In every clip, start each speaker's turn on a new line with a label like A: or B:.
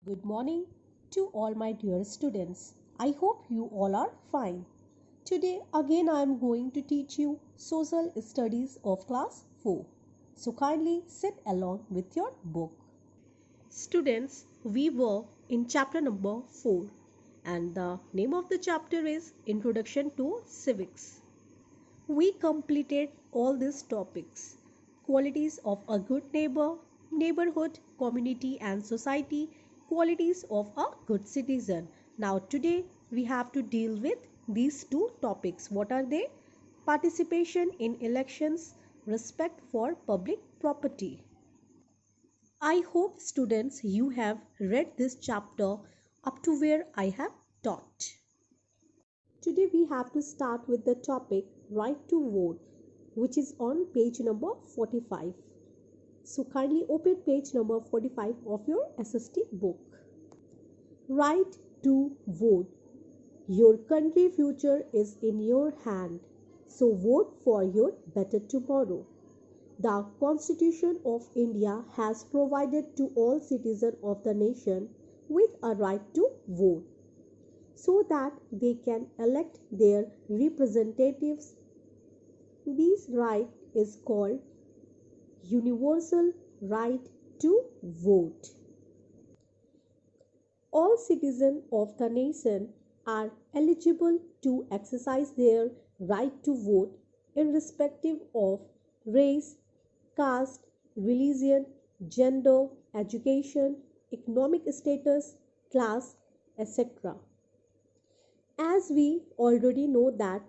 A: Good morning to all my dear students. I hope you all are fine. Today again I am going to teach you social studies of class 4. So kindly sit along with your book. Students, we were in chapter number 4 and the name of the chapter is Introduction to Civics. We completed all these topics: qualities of a good neighbor, neighborhood, community, and society, qualities of a good citizen. Now, today we have to deal with these two topics. What are they? Participation in elections, respect for public property. I hope, students, you have read this chapter up to where I have taught. Today we have to start with the topic right to vote, which is on page number 45. So kindly open page number 45 of your SST book. Right to vote. Your country future is in your hand. So vote for your better tomorrow. The Constitution of India has provided to all citizens of the nation with a right to vote, so that they can elect their representatives. This right is called universal right to vote. All citizens of the nation are eligible to exercise their right to vote irrespective of race, caste, religion, gender, education, economic status, class, etc. As we already know that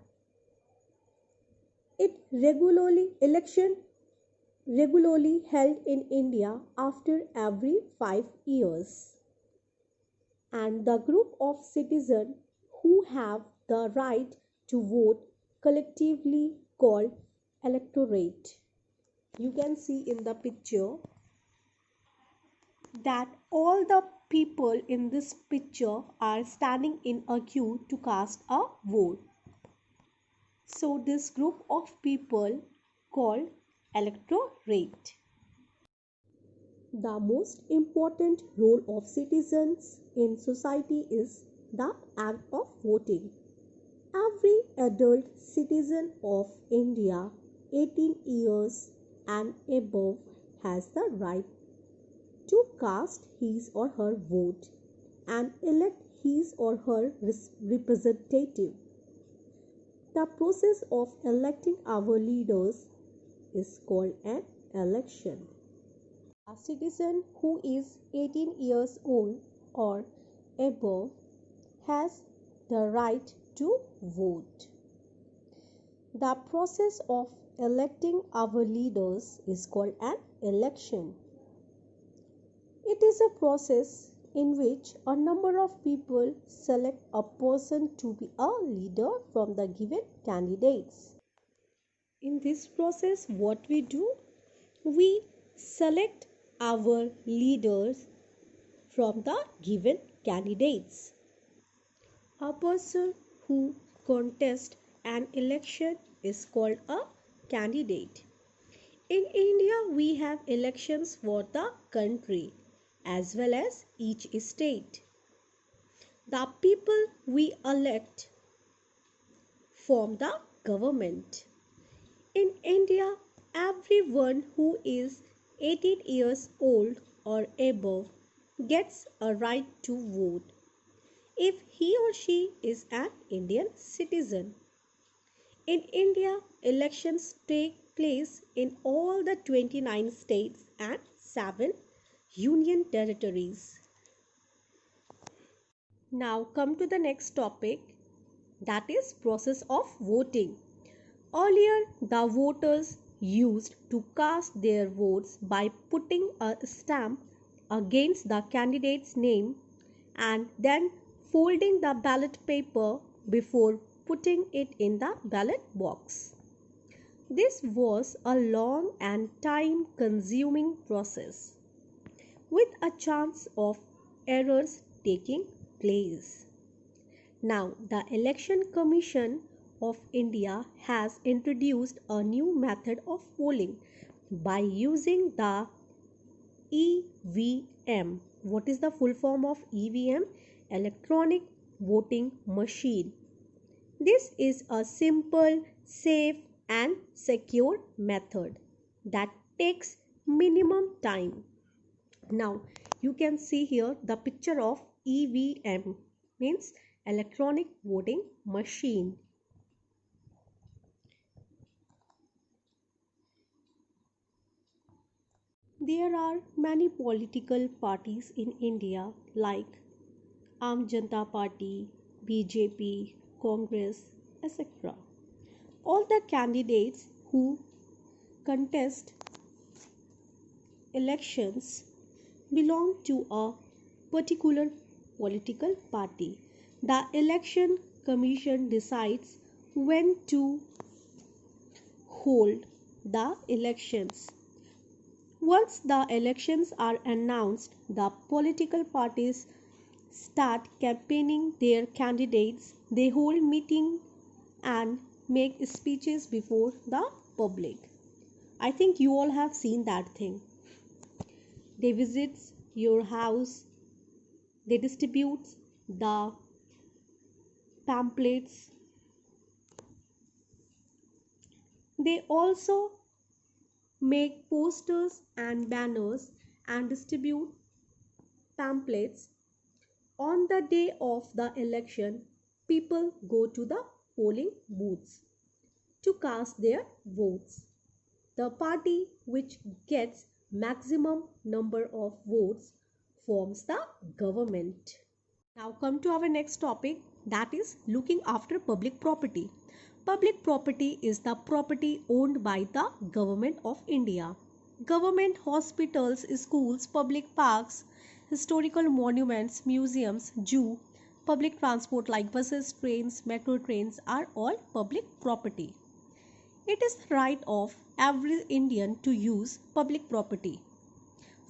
A: it election regularly held in India after every 5 years, and the group of citizens who have the right to vote collectively called electorate. You can see in the picture that all the people in this picture are standing in a queue to cast a vote. So this group of people called electorate. The most important role of citizens in society is the act of voting. Every adult citizen of India 18 years and above has the right to cast his or her vote and elect his or her representative. The process of electing our leaders is called an election. A citizen who is 18 years old or above has the right to vote. The process of electing our leaders is called an election. It is a process in which a number of people select a person to be a leader from the given candidates. In this process, what we do? We select our leaders from the given candidates. A person who contests an election is called a candidate. In India, we have elections for the country as well as each state. The people we elect form the government. In India, everyone who is 18 years old or above gets a right to vote if he or she is an Indian citizen. In India, elections take place in all the 29 states and 7 union territories. Now come to the next topic, that is process of voting. Earlier, the voters used to cast their votes by putting a stamp against the candidate's name and then folding the ballot paper before putting it in the ballot box. This was a long and time consuming process with a chance of errors taking place. Now, the Election Commission of India has introduced a new method of polling by using the EVM, What is the full form of EVM? Electronic voting machine. This is a simple, safe and secure method that takes minimum time. Now you can see here the picture of EVM, means electronic voting machine. There are many political parties in India like Aam Janata Party, BJP, Congress, etc. All the candidates who contest elections belong to a particular political party. The election commission decides when to hold the elections. Once the elections are announced, the political parties start campaigning their candidates. They hold meetings and make speeches before the public. I think you all have seen that thing. They visit your house, they distribute the pamphlets. They also make posters and banners and distribute pamphlets. On the day of the election, people go to the polling booths to cast their votes. The party which gets maximum number of votes forms the government. Now come to our next topic, that is looking after public property. Public property is the property owned by the government of India. Government hospitals, schools, public parks, historical monuments, museums, zoo, public transport like buses, trains, metro trains are all public property. It is the right of every Indian to use public property.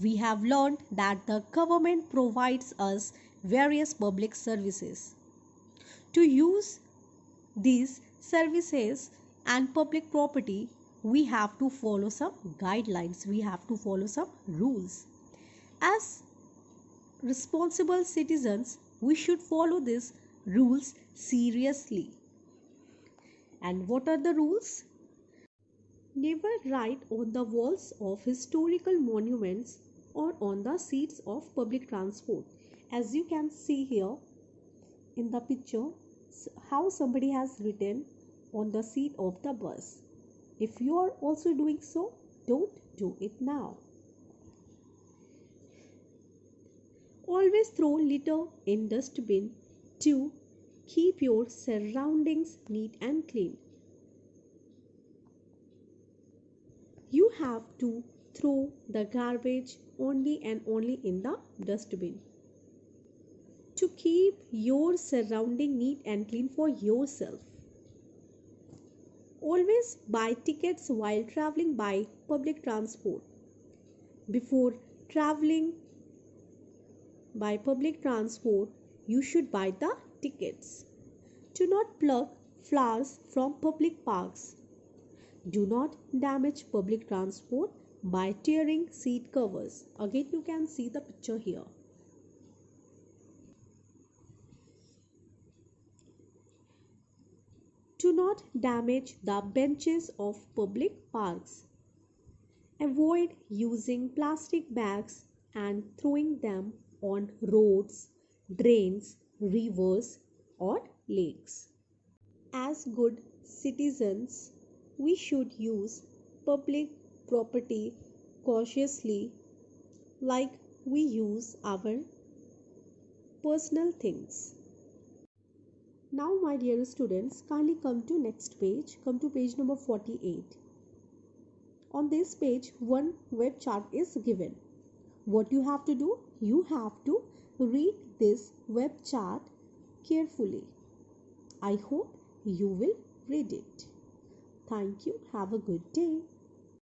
A: We have learned that the government provides us various public services. To use these services and public property, we have to follow some guidelines, we have to follow some rules. As responsible citizens, we should follow these rules seriously. And what are the rules? Never write on the walls of historical monuments or on the seats of public transport. As you can see here in the picture, how somebody has written on the seat of the bus. If you are also doing so, don't do it now. Always throw litter in dustbin to keep your surroundings neat and clean. You have to throw the garbage only and only in the dustbin. To keep your surrounding neat and clean for yourself. Always buy tickets while traveling by public transport. Before traveling by public transport, you should buy the tickets. Do not pluck flowers from public parks. Do not damage public transport by tearing seat covers. Again, you can see the picture here. Do not damage the benches of public parks. Avoid using plastic bags and throwing them on roads, drains, rivers, or lakes. As good citizens, we should use public property cautiously, like we use our personal things. Now, my dear students, kindly come to next page. Come to page number 48. On this page, one web chart is given. What you have to do? You have to read this web chart carefully. I hope you will read it. Thank you. Have a good day.